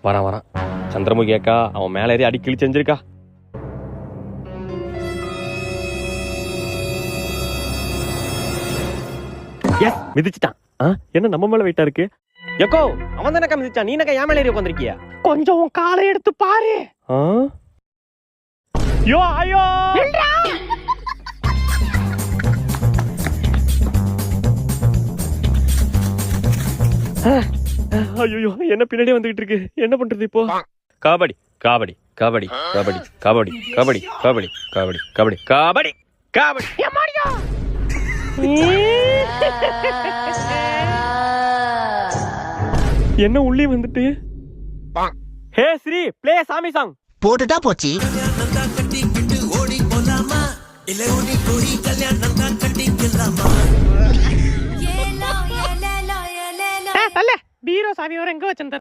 வரான் சந்திரமுகி அக்கா அவன் மேல ஏறி அடி கிழி செஞ்சிருக்கா. மிதிச்சிட்டான். என்ன நம்ம மேல வெயிட்டா இருக்கு? எக்கோ அவன் தானக்கா மிதிச்சான், நீ என்னக்கா ஏன் மேல ஏறி உட்கார்ந்திருக்கியா? கொஞ்சம் உன் காலை எடுத்து பாரு. யோ ஐயோ ஐயோ என்ன பின்னாடியே வந்துகிட்டு இருக்கு, என்ன பண்றது இப்போ? கபடி கபடி கபடி கபடி கபடி கபடி கபடி கபடி கபடி கபடி கபடி. என்ன உள்ளே வந்துட்டு? ஹே ஸ்ரீ ப்ளே சாமி சாங் போட்டுட்டா போச்சு. பீரோ சாவி எங்க வச்சிருந்த?